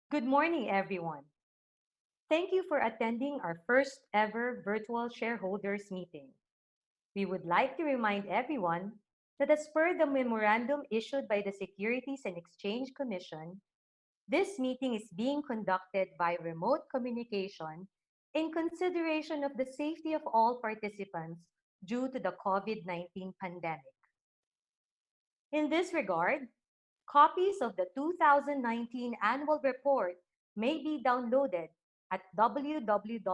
Good morning, everyone. Thank you for attending our first ever virtual shareholders meeting. We would like to remind everyone that as per the memorandum issued by the Securities and Exchange Commission, this meeting is being conducted by remote communication in consideration of the safety of all participants due to the COVID-19 pandemic. In this regard, copies of the 2019 annual report may be downloaded at www.holcim.ph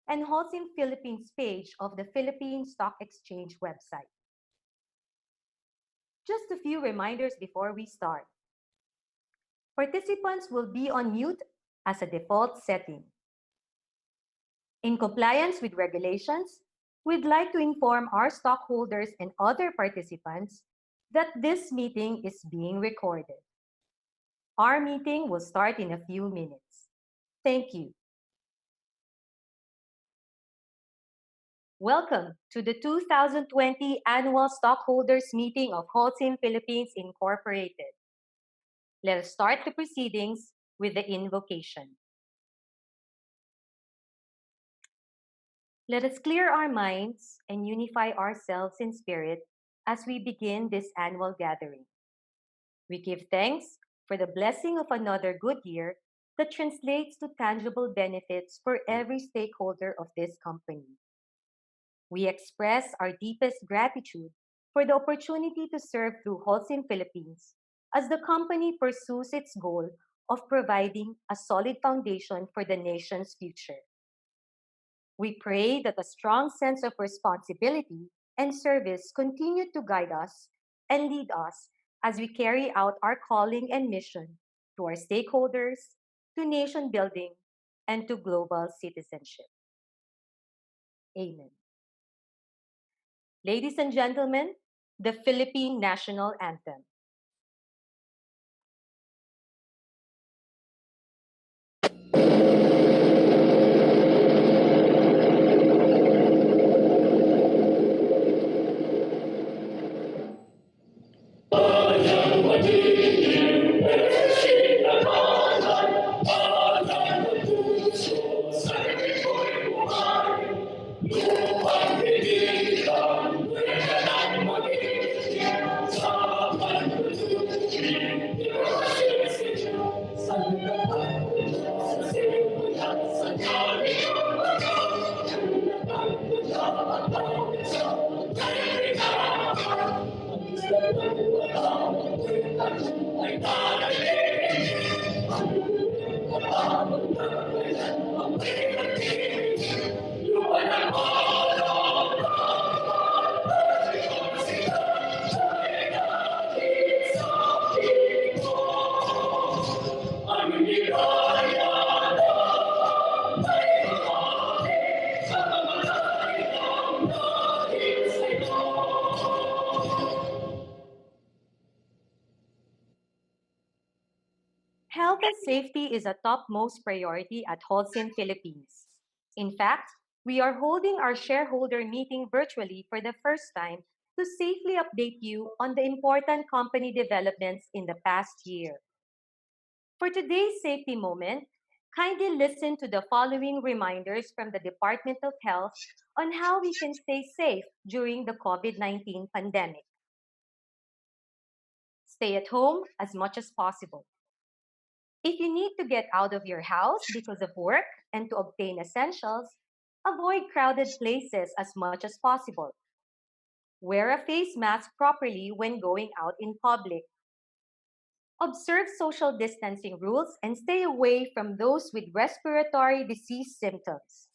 and Holcim Philippines page of the Philippine Stock Exchange website. Just a few reminders before we start. Participants will be on mute as a default setting. In compliance with regulations, we'd like to inform our stockholders and other participants that this meeting is being recorded. Our meeting will start in a few minutes. Thank you. Welcome to the 2020 Annual Stockholders Meeting of Holcim Philippines Incorporated. Let us start the proceedings with the invocation. Let us clear our minds and unify ourselves in spirit as we begin this annual gathering. We give thanks for the blessing of another good year that translates to tangible benefits for every stakeholder of this company. We express our deepest gratitude for the opportunity to serve through Holcim Philippines as the company pursues its goal of providing a solid foundation for the nation's future. We pray that a strong sense of responsibility and service continue to guide us and lead us as we carry out our calling and mission to our stakeholders, to nation building, and to global citizenship. Amen. Ladies and gentlemen, the Philippine National Anthem. Health and safety is a topmost priority at Holcim Philippines. In fact, we are holding our shareholder meeting virtually for the first time to safely update you on the important company developments in the past year. For today's safety moment, kindly listen to the following reminders from the Department of Health on how we can stay safe during the COVID-19 pandemic. Stay at home as much as possible. If you need to get out of your house because of work and to obtain essentials, avoid crowded places as much as possible. Wear a face mask properly when going out in public. Observe social distancing rules and stay away from those with respiratory disease symptoms.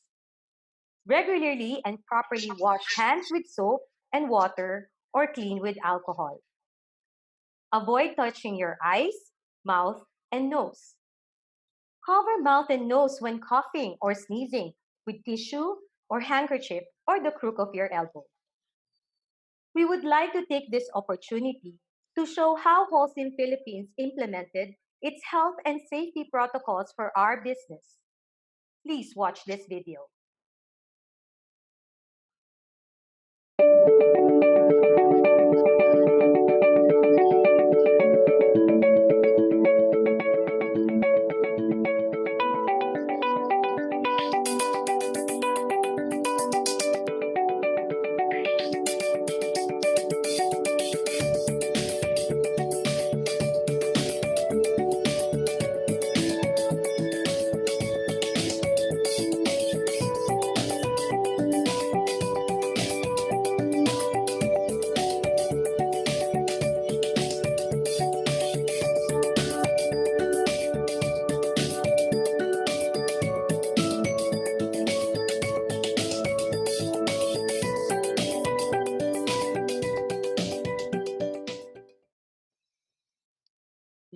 Regularly and properly wash hands with soap and water or clean with alcohol. Avoid touching your eyes, mouth, and nose. Cover mouth and nose when coughing or sneezing with tissue or handkerchief or the crook of your elbow. We would like to take this opportunity to show how Holcim Philippines implemented its health and safety protocols for our business. Please watch this video.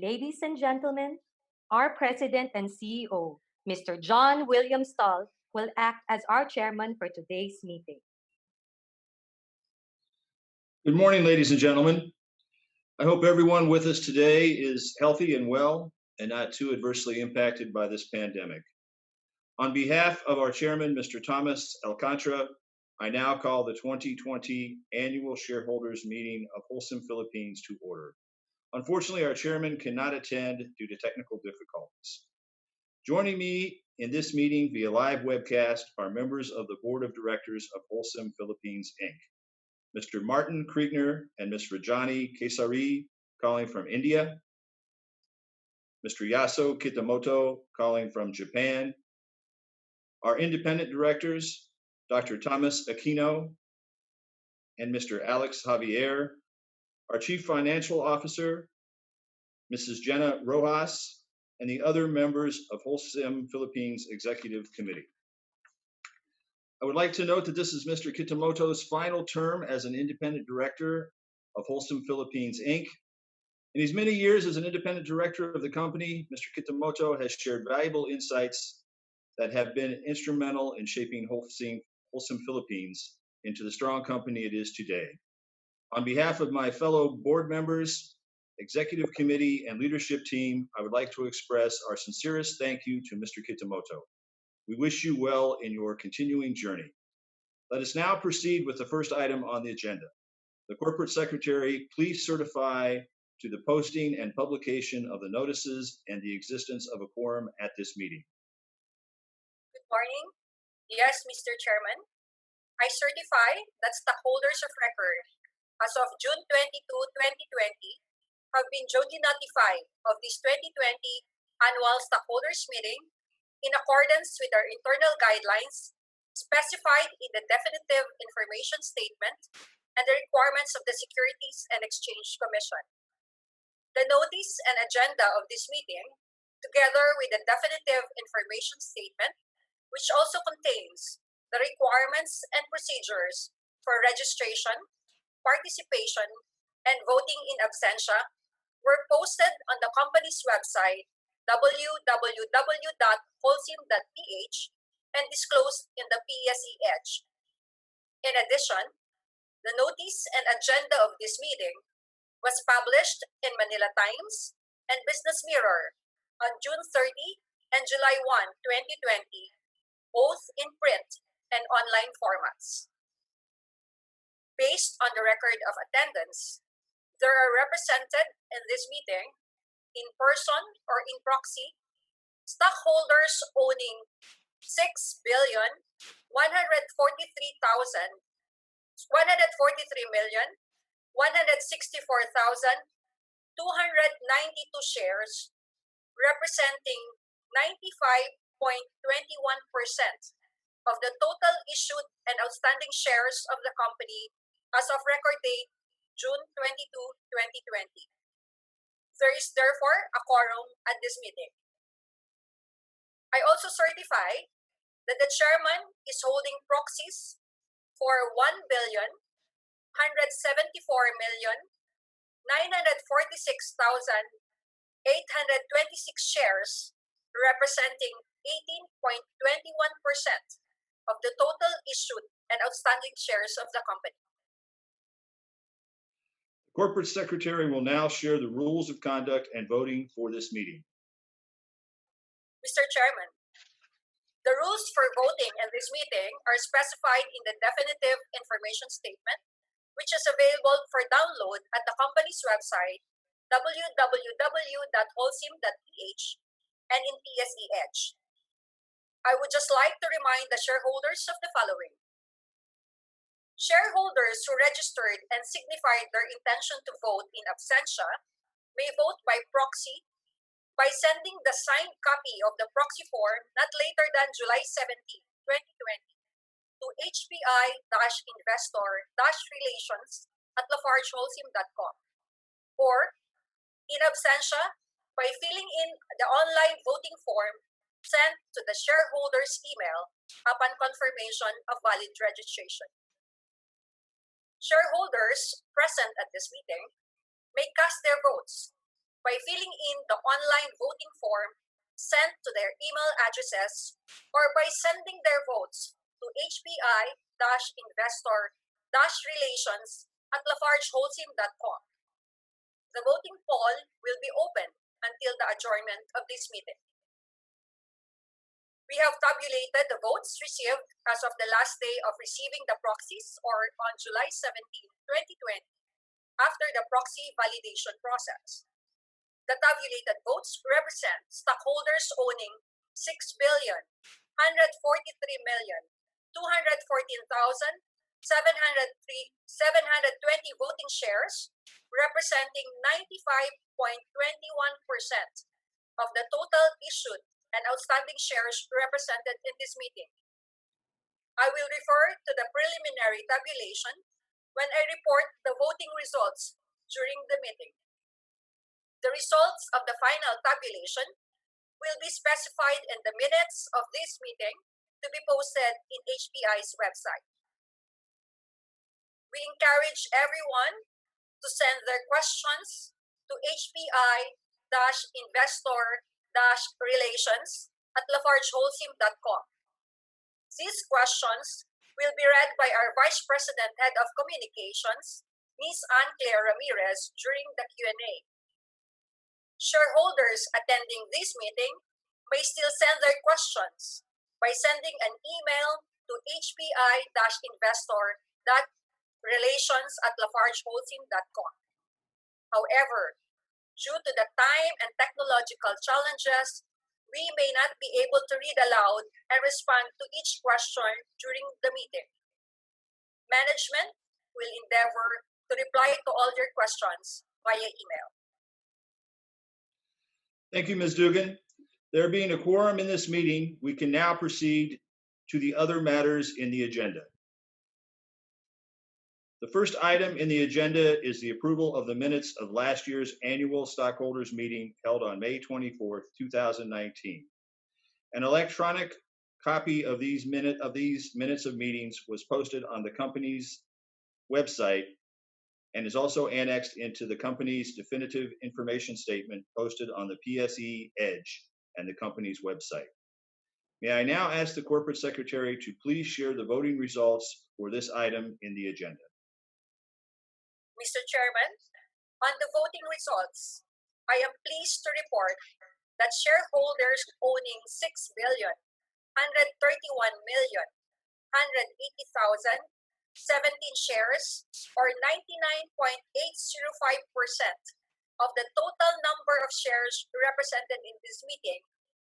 Ladies and gentlemen, our President and CEO, Mr. John William Stahl, will act as our chairman for today's meeting. Good morning, ladies and gentlemen. I hope everyone with us today is healthy and well and not too adversely impacted by this pandemic. On behalf of our chairman, Mr. Thomas Alcantara, I now call the 2020 Annual Shareholders Meeting of Holcim Philippines to order. Unfortunately, our chairman cannot attend due to technical difficulties. Joining me in this meeting via live webcast are members of the Board of Directors of Holcim Philippines, Inc. Mr. Martin Kriegner and Ms. Rajani Kesari, calling from India. Mr. Yaso Kitamoto, calling from Japan. Our independent directors, Dr. Thomas Aquino and Mr. Alex Javier. Our Chief Financial Officer, Mrs. Jenna Rojas, and the other members of Holcim Philippines Executive Committee. I would like to note that this is Mr. Kitamoto's final term as an independent director of Holcim Philippines, Inc. In his many years as an independent director of the company, Mr. Kitamoto has shared valuable insights that have been instrumental in shaping Holcim Philippines into the strong company it is today. On behalf of my fellow board members, executive committee, and leadership team, I would like to express our sincerest thank you to Mr. Kitamoto. We wish you well in your continuing journey. Let us now proceed with the first item on the agenda. The corporate secretary, please certify to the posting and publication of the notices and the existence of a quorum at this meeting. Good morning. Yes, Mr. Chairman. I certify that stockholders of record as of June 22, 2020 have been duly notified of this 2020 Annual Stockholders Meeting in accordance with our internal guidelines specified in the definitive information statement and the requirements of the Securities and Exchange Commission. The notice and agenda of this meeting, together with the definitive information statement, which also contains the requirements and procedures for registration, participation, and voting in absentia, were posted on the company's website, www.holcim.ph, and disclosed in the PSE Edge. In addition, the notice and agenda of this meeting was published in Manila Times and Business Mirror on June 30 and July 1, 2020, both in print and online formats. Based on the record of attendance, there are represented in this meeting, in person or in proxy, stockholders owning 6,143,164,292 shares, representing 95.21% of the total issued and outstanding shares of the company as of record date June 22, 2020. There is therefore a quorum at this meeting. I also certify that the chairman is holding proxies for 1,174,946,826 shares, representing 18.21% of the total issued and outstanding shares of the company. The corporate secretary will now share the rules of conduct and voting for this meeting. Mr. Chairman, the rules for voting in this meeting are specified in the definitive information statement, which is available for download at the company's website, www.holcim.ph, and in PSE Edge. I would just like to remind the shareholders of the following. Shareholders who registered and signified their intention to vote in absentia may vote by proxy by sending the signed copy of the proxy form not later than July 17, 2020 to hpi-investor-relations@lafargeholcim.com, or in absentia by filling in the online voting form sent to the shareholder's email upon confirmation of valid registration. Shareholders present at this meeting may cast their votes by filling in the online voting form sent to their email addresses or by sending their votes to hpi-investor-relations@lafargeholcim.com. The voting poll will be open until the adjournment of this meeting. We have tabulated the votes received as of the last day of receiving the proxies, or on July 17, 2020, after the proxy validation process. The tabulated votes represent stockholders owning 6,143,214,720 voting shares, representing 95.21% of the total issued and outstanding shares represented in this meeting. I will refer to the preliminary tabulation when I report the voting results during the meeting. The results of the final tabulation will be specified in the minutes of this meeting to be posted in HPI's website. We encourage everyone to send their questions to hpi-investor-relations@lafargeholcim.com. These questions will be read by our Vice President, Head of Communications, Ms. Anne-Claire Ramirez, during the Q&A. Shareholders attending this meeting may still send their questions by sending an email to hpi-investor.relations@lafargeholcim.com. However, due to the time and technological challenges, we may not be able to read aloud and respond to each question during the meeting. Management will endeavor to reply to all your questions via email. Thank you, Ms. Dugan. There being a quorum in this meeting, we can now proceed to the other matters in the agenda. The first item in the agenda is the approval of the minutes of last year's Annual Stockholders Meeting held on May 24th, 2019. An electronic copy of these minutes of meetings was posted on the company's website and is also annexed into the company's definitive information statement posted on the PSE Edge and the company's website. May I now ask the Corporate Secretary to please share the voting results for this item in the agenda. Mr. Chairman, on the voting results, I am pleased to report that shareholders owning 6,131,180,017 shares, or 99.805% of the total number of shares represented in this meeting,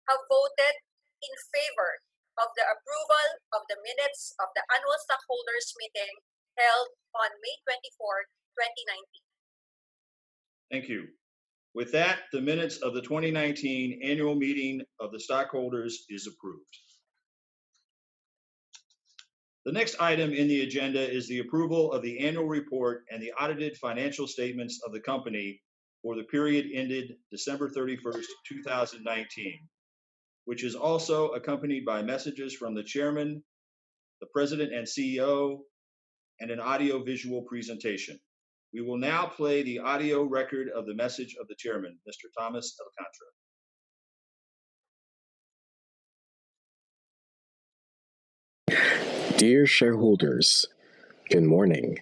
have voted in favor of the approval of the minutes of the Annual Stockholders Meeting held on May 24, 2019. Thank you. With that, the minutes of the 2019 Annual Meeting of the Stockholders is approved. The next item in the agenda is the approval of the annual report and the audited financial statements of the company for the period ended December 31st, 2019, which is also accompanied by messages from the Chairman, the President and CEO, and an audio-visual presentation. We will now play the audio record of the message of the Chairman, Mr. Thomas Alcantara. Dear shareholders, good morning.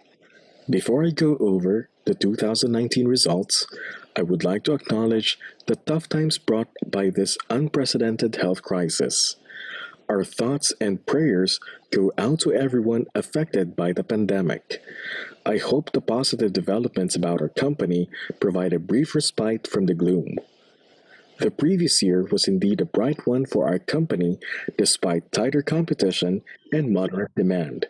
Before I go over the 2019 results, I would like to acknowledge the tough times brought by this unprecedented health crisis. Our thoughts and prayers go out to everyone affected by the pandemic. I hope the positive developments about our company provide a brief respite from the gloom. The previous year was indeed a bright one for our company despite tighter competition and moderate demand.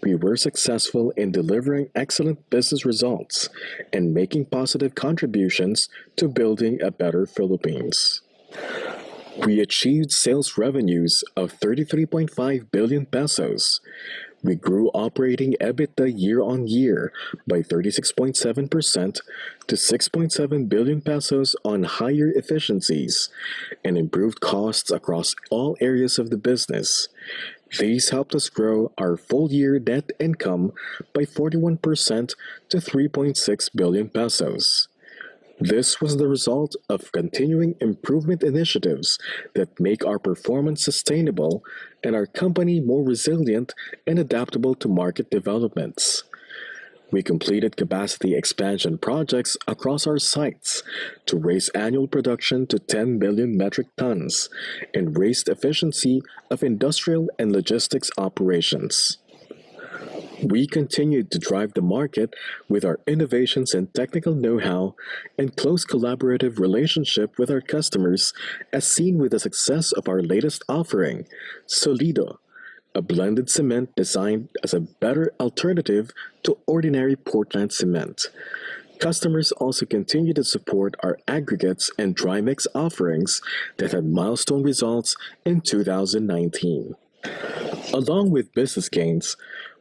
We were successful in delivering excellent business results and making positive contributions to building a better Philippines. We achieved sales revenues of 33.5 billion pesos. We grew operating EBITDA year-on-year by 36.7% to 6.7 billion pesos on higher efficiencies and improved costs across all areas of the business. These helped us grow our full-year net income by 41% to 3.6 billion pesos. This was the result of continuing improvement initiatives that make our performance sustainable and our company more resilient and adaptable to market developments. We completed capacity expansion projects across our sites to raise annual production to 10 million metric tons and raised efficiency of industrial and logistics operations. We continued to drive the market with our innovations and technical know-how and close collaborative relationship with our customers, as seen with the success of our latest offering, Solido, a blended cement designed as a better alternative to ordinary Portland cement. Customers also continue to support our aggregates and dry mix offerings that had milestone results in 2019. Along with business gains,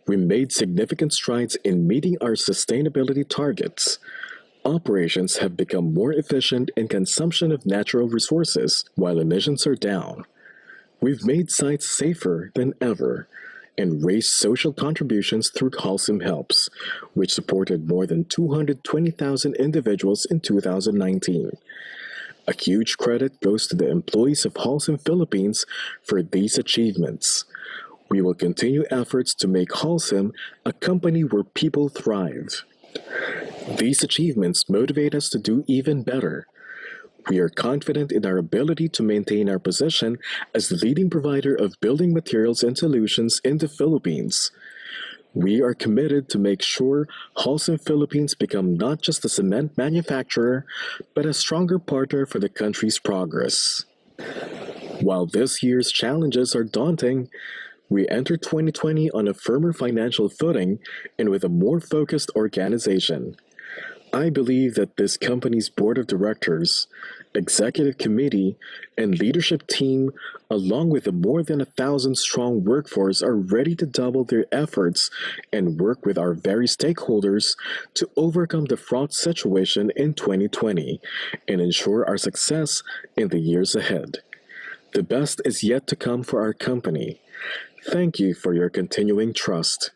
we made significant strides in meeting our sustainability targets. Operations have become more efficient in consumption of natural resources while emissions are down. We've made sites safer than ever and raised social contributions through Holcim Helps, which supported more than 220,000 individuals in 2019. A huge credit goes to the employees of Holcim Philippines for these achievements. We will continue efforts to make Holcim a company where people thrive. These achievements motivate us to do even better. We are confident in our ability to maintain our position as the leading provider of building materials and solutions in the Philippines. We are committed to make sure Holcim Philippines become not just a cement manufacturer, but a stronger partner for the country's progress. While this year's challenges are daunting, we enter 2020 on a firmer financial footing and with a more focused organization. I believe that this company's board of directors, executive committee, and leadership team, along with a more than 1,000-strong workforce, are ready to double their efforts and work with our various stakeholders to overcome the fraught situation in 2020 and ensure our success in the years ahead. The best is yet to come for our company. Thank you for your continuing trust.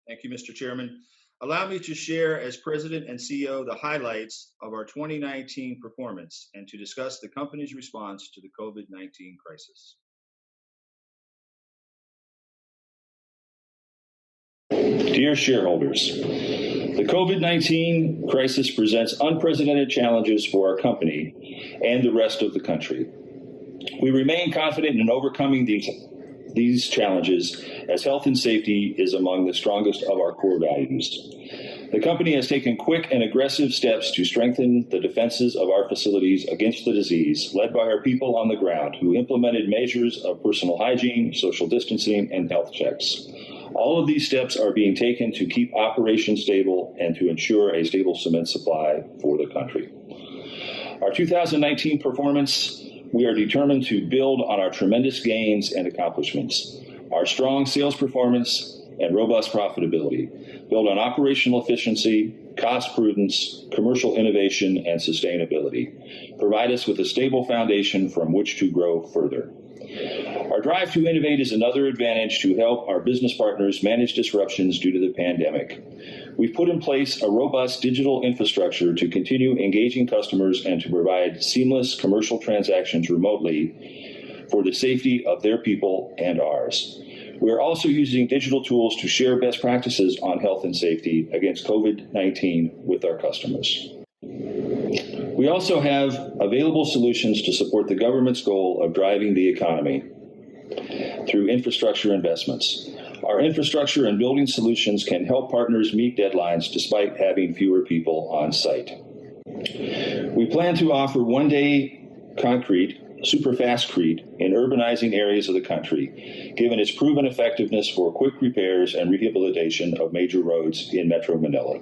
Thank you, Mr. Chairman. Allow me to share as President and CEO the highlights of our 2019 performance and to discuss the company's response to the COVID-19 crisis. Dear shareholders, the COVID-19 crisis presents unprecedented challenges for our company and the rest of the country. We remain confident in overcoming these challenges, as health and safety is among the strongest of our core values. The company has taken quick and aggressive steps to strengthen the defenses of our facilities against the disease, led by our people on the ground, who implemented measures of personal hygiene, social distancing, and health checks. All of these steps are being taken to keep operations stable and to ensure a stable cement supply for the country. Our 2019 performance, we are determined to build on our tremendous gains and accomplishments, our strong sales performance and robust profitability, build on operational efficiency, cost prudence, commercial innovation, and sustainability. Provide us with a stable foundation from which to grow further. Our drive to innovate is another advantage to help our business partners manage disruptions due to the pandemic. We've put in place a robust digital infrastructure to continue engaging customers and to provide seamless commercial transactions remotely for the safety of their people and ours. We are also using digital tools to share best practices on health and safety against COVID-19 with our customers. We also have available solutions to support the government's goal of driving the economy through infrastructure investments. Our infrastructure and building solutions can help partners meet deadlines despite having fewer people on site. We plan to offer one-day concrete, superfastcrete in urbanizing areas of the country, given its proven effectiveness for quick repairs and rehabilitation of major roads in Metro Manila.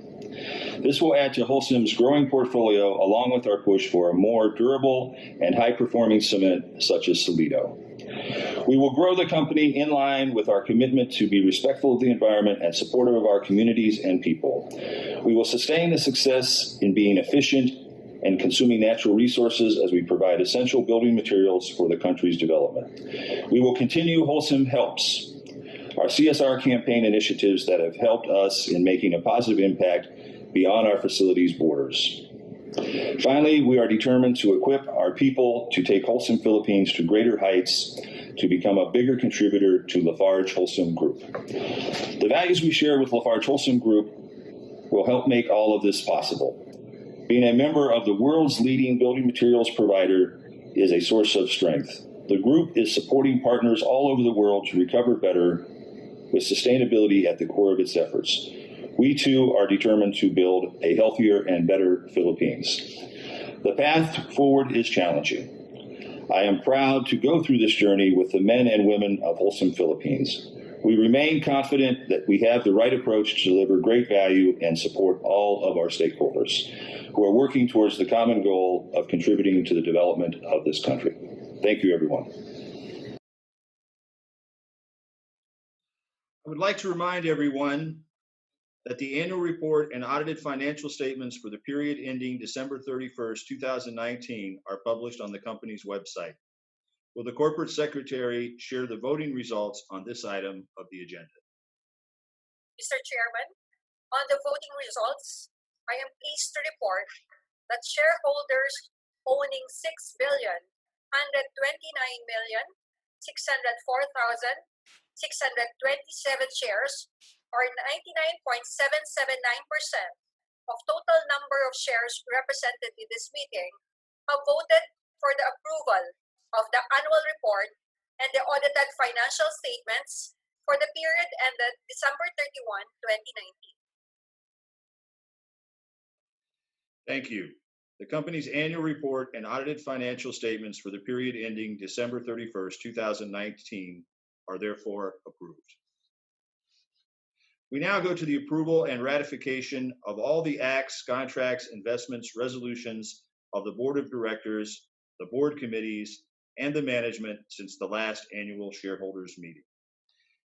This will add to Holcim's growing portfolio, along with our push for a more durable and high-performing cement such as Solido. We will grow the company in line with our commitment to be respectful of the environment and supportive of our communities and people. We will sustain the success in being efficient and consuming natural resources as we provide essential building materials for the country's development. We will continue Holcim Helps, our CSR campaign initiatives that have helped us in making a positive impact beyond our facilities' borders. Finally, we are determined to equip our people to take Holcim Philippines to greater heights to become a bigger contributor to Lafarge Holcim Group. The values we share with Lafarge Holcim Group will help make all of this possible. Being a member of the world's leading building materials provider is a source of strength. The group is supporting partners all over the world to recover better, with sustainability at the core of its efforts. We too are determined to build a healthier and better Philippines. The path forward is challenging. I am proud to go through this journey with the men and women of Holcim Philippines. We remain confident that we have the right approach to deliver great value and support all of our stakeholders who are working towards the common goal of contributing to the development of this country. Thank you, everyone. I would like to remind everyone that the annual report and audited financial statements for the period ending December 31st, 2019 are published on the company's website. Will the corporate secretary share the voting results on this item of the agenda? Mr. Chairman, on the voting results, I am pleased to report that shareholders owning 6,129,604,627 shares, or 99.779% of total number of shares represented in this meeting, have voted for the approval of the annual report and the audited financial statements for the period ended December 31, 2019. Thank you. The company's annual report and audited financial statements for the period ending December 31st, 2019 are therefore approved. We now go to the approval and ratification of all the acts, contracts, investments, resolutions of the Board of Directors, the Board Committees, and the management since the last annual shareholders meeting.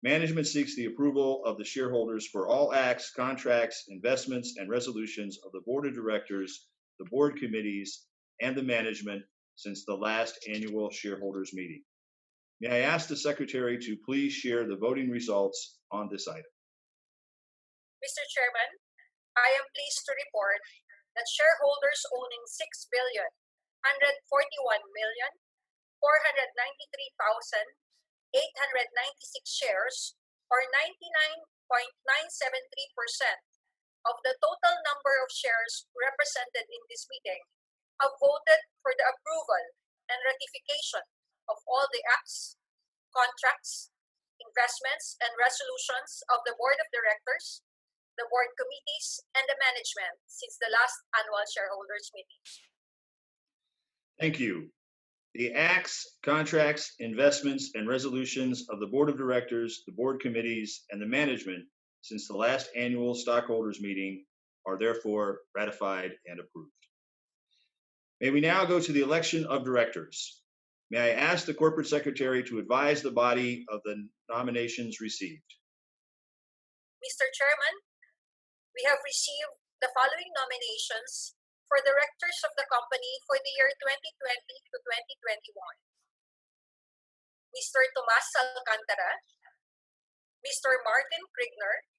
Management seeks the approval of the shareholders for all acts, contracts, investments, and resolutions of the Board of Directors, the Board Committees, and the management since the last annual shareholders meeting. May I ask the Secretary to please share the voting results on this item? Mr. Chairman, I am pleased to report that shareholders owning 6,141,493,896 shares, or 99.973% of the total number of shares represented in this meeting, have voted for the approval and ratification of all the acts, contracts, investments, and resolutions of the Board of Directors, the Board Committees, and the management since the last annual shareholders meeting. Thank you. The acts, contracts, investments, and resolutions of the Board of Directors, the Board Committees, and the management since the last annual stockholders meeting are therefore ratified and approved. May we now go to the election of directors. May I ask the Corporate Secretary to advise the body of the nominations received? Mr. Chairman, we have received the following nominations for directors of the company for the year 2020 to 2021. Mr. Tomas Alcantara, Mr. Martin Krigner,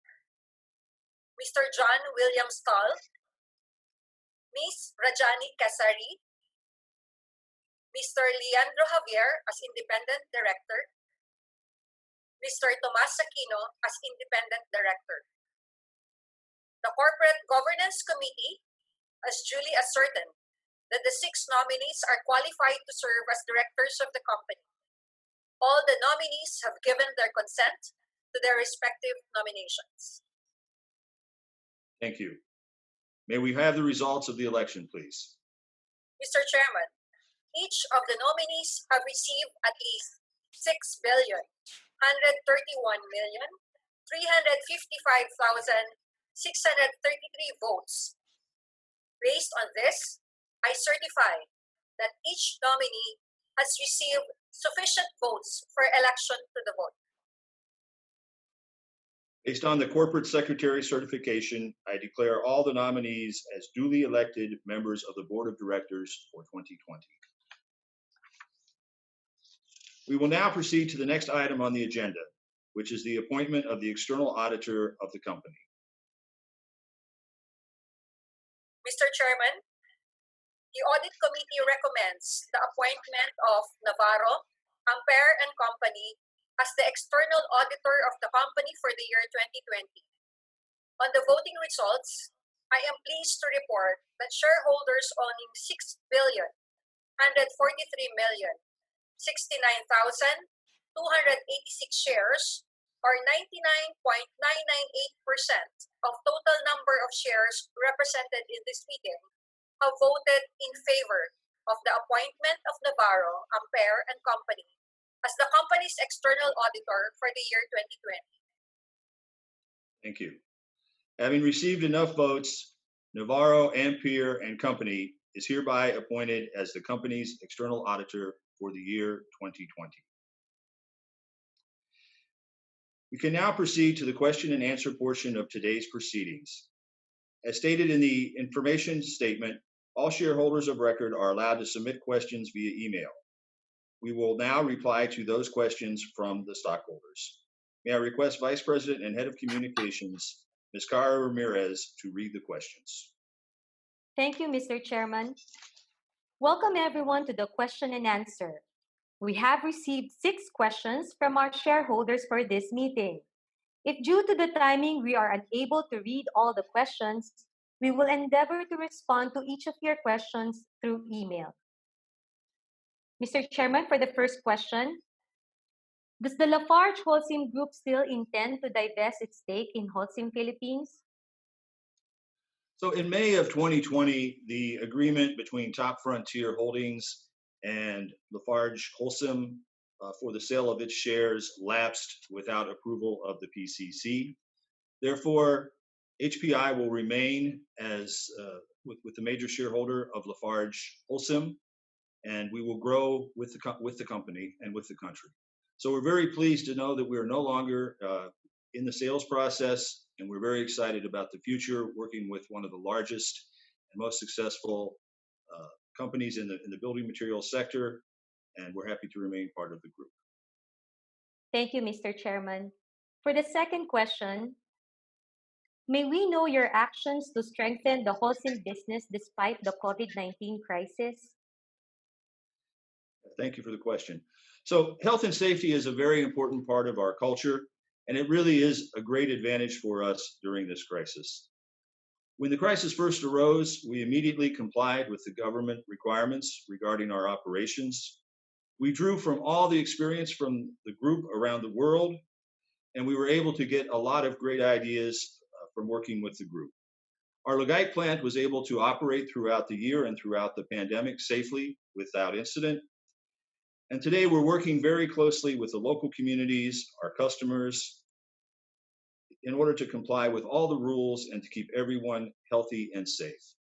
Mr. John William Stahl, Ms. Rajani Kasari, Mr. Leandro Javier as Independent Director, Mr. Tomas Aquino as Independent Director. The Corporate Governance Committee has duly ascertained that the 6 nominees are qualified to serve as directors of the company. All the nominees have given their consent to their respective nominations. Thank you. May we have the results of the election, please? Mr. Chairman, each of the nominees have received at least 6,131,355,633 votes. Based on this, I certify that each nominee has received sufficient votes for election to the vote. Based on the Corporate Secretary certification, I declare all the nominees as duly elected members of the Board of Directors for 2020. We will now proceed to the next item on the agenda, which is the appointment of the external auditor of the company. Mr. Chairman, the Audit Committee recommends the appointment of Navarro, Ampere and Company as the external auditor of the company for the year 2020. On the voting results, I am pleased to report that shareholders owning 6,143,069,286 shares, or 99.998% of total number of shares represented in this meeting, have voted in favor of the appointment of Navarro, Ampere and Company as the company's external auditor for the year 2020. Thank you. Having received enough votes, Navarro, Ampere and Company is hereby appointed as the company's external auditor for the year 2020. We can now proceed to the question and answer portion of today's proceedings. As stated in the information statement, all shareholders of record are allowed to submit questions via email. We will now reply to those questions from the stockholders. May I request Vice President and Head of Communications, Ms. Cara Ramirez, to read the questions. Thank you, Mr. Chairman. Welcome everyone to the question and answer. We have received 6 questions from our shareholders for this meeting. If due to the timing we are unable to read all the questions, we will endeavor to respond to each of your questions through email. Mr. Chairman, for the first question, does the Lafarge Holcim Group still intend to divest its stake in Holcim Philippines? So in May of 2020, the agreement between Top Frontier Holdings and Lafarge Holcim for the sale of its shares lapsed without approval of the PCC. Therefore, HPI will remain as with the major shareholder of Lafarge Holcim, and we will grow with the company and with the country. So we're very pleased to know that we are no longer in the sales process, and we're very excited about the future, working with one of the largest and most successful companies in the building materials sector, and we're happy to remain part of the group. Thank you, Mr. Chairman. For the second question, may we know your actions to strengthen the Holcim business despite the COVID-19 crisis? Thank you for the question. So health and safety is a very important part of our culture, and it really is a great advantage for us during this crisis. When the crisis first arose, we immediately complied with the government requirements regarding our operations. We drew from all the experience from the group around the world, and we were able to get a lot of great ideas from working with the group. Our Lagay plant was able to operate throughout the year and throughout the pandemic safely without incident. And today we're working very closely with the local communities, our customers, in order to comply with all the rules and to keep everyone healthy and safe.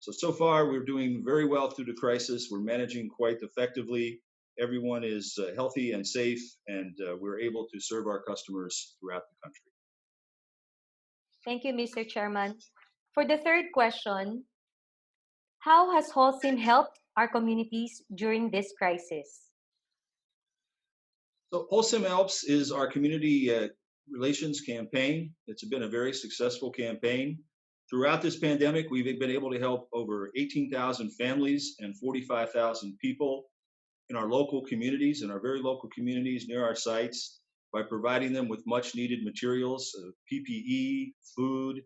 So far we're doing very well through the crisis. We're managing quite effectively. Everyone is healthy and safe, and we're able to serve our customers throughout the country. Thank you, Mr. Chairman. For the third question, how has Holcim helped our communities during this crisis? So Holcim Helps is our community relations campaign. It's been a very successful campaign. Throughout this pandemic, we've been able to help over 18,000 families and 45,000 people in our local communities, in our very local communities near our sites, by providing them with much needed materials, PPE, food,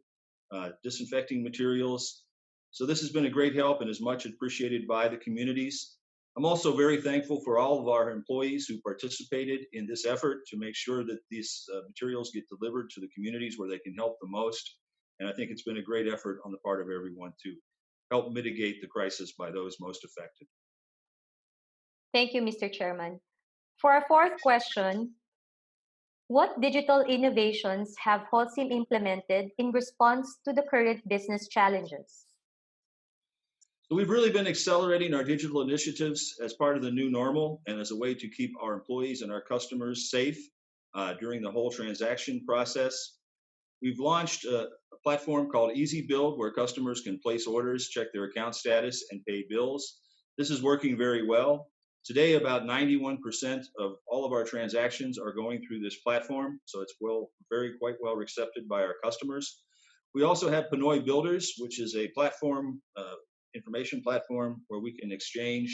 disinfecting materials. So this has been a great help and is much appreciated by the communities. I'm also very thankful for all of our employees who participated in this effort to make sure that these materials get delivered to the communities where they can help the most. And I think it's been a great effort on the part of everyone to help mitigate the crisis by those most affected. Thank you, Mr. Chairman. For our fourth question, what digital innovations have Holcim implemented in response to the current business challenges? So we've really been accelerating our digital initiatives as part of the new normal and as a way to keep our employees and our customers safe during the whole transaction process. We've launched a platform called Easy Build, where customers can place orders, check their account status, and pay bills. This is working very well. Today, about 91% of all of our transactions are going through this platform, so it's quite well accepted by our customers. We also have Pinoy Builders, which is a platform, information platform where we can exchange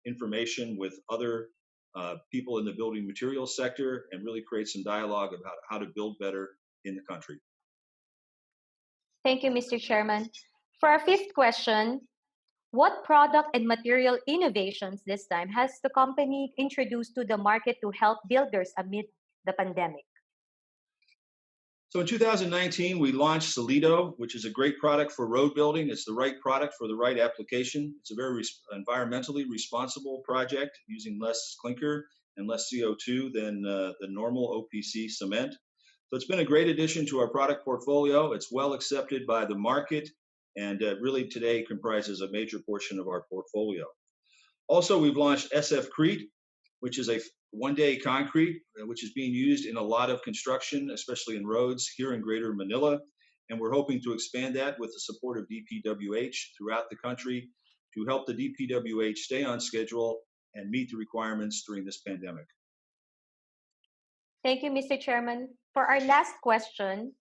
information with other people in the building materials sector and really create some dialogue about how to build better in the country. Thank you, Mr. Chairman. For our fifth question, what product and material innovations this time has the company introduced to the market to help builders amid the pandemic? So in 2019, we launched Solido, which is a great product for road building. It's the right product for the right application. It's a very environmentally responsible project using less clinker and less CO2 than the normal OPC cement. So it's been a great addition to our product portfolio. It's well accepted by the market and really today comprises a major portion of our portfolio. Also, we've launched SF-Crete, which is a one-day concrete, which is being used in a lot of construction, especially in roads here in Greater Manila. And we're hoping to expand that with the support of DPWH throughout the country to help the DPWH stay on schedule and meet the requirements during this pandemic. Thank you, Mr. Chairman. For our last question,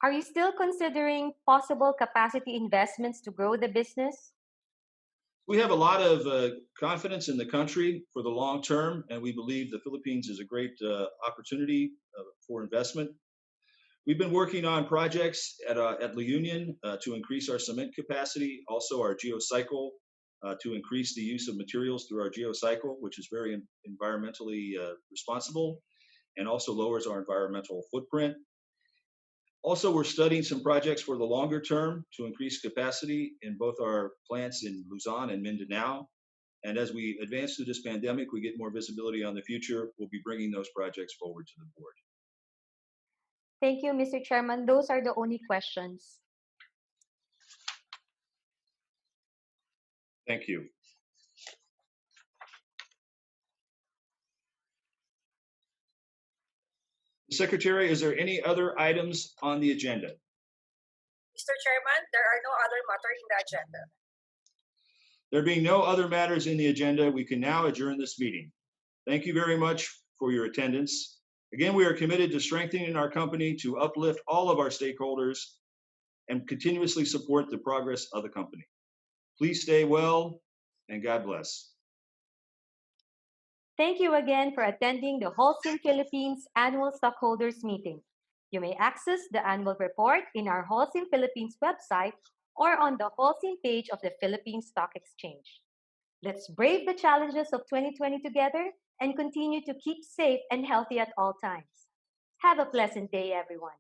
are you still considering possible capacity investments to grow the business? We have a lot of confidence in the country for the long term, and we believe the Philippines is a great opportunity for investment. We've been working on projects at La Union to increase our cement capacity, also our geocycle to increase the use of materials through our geocycle, which is very environmentally responsible and also lowers our environmental footprint. Also, we're studying some projects for the longer term to increase capacity in both our plants in Luzon and Mindanao. And as we advance through this pandemic, we get more visibility on the future. We'll be bringing those projects forward to the board. Thank you, Mr. Chairman. Those are the only questions. Thank you. Secretary, is there any other items on the agenda? Mr. Chairman, there are no other matters in the agenda. There being no other matters in the agenda, we can now adjourn this meeting. Thank you very much for your attendance. Again, we are committed to strengthening our company to uplift all of our stakeholders and continuously support the progress of the company. Please stay well and God bless. Thank you again for attending the Holcim Philippines Annual Stockholders Meeting. You may access the annual report in our Holcim Philippines website or on the Holcim page of the Philippine Stock Exchange. Let's brave the challenges of 2020 together and continue to keep safe and healthy at all times. Have a pleasant day, everyone.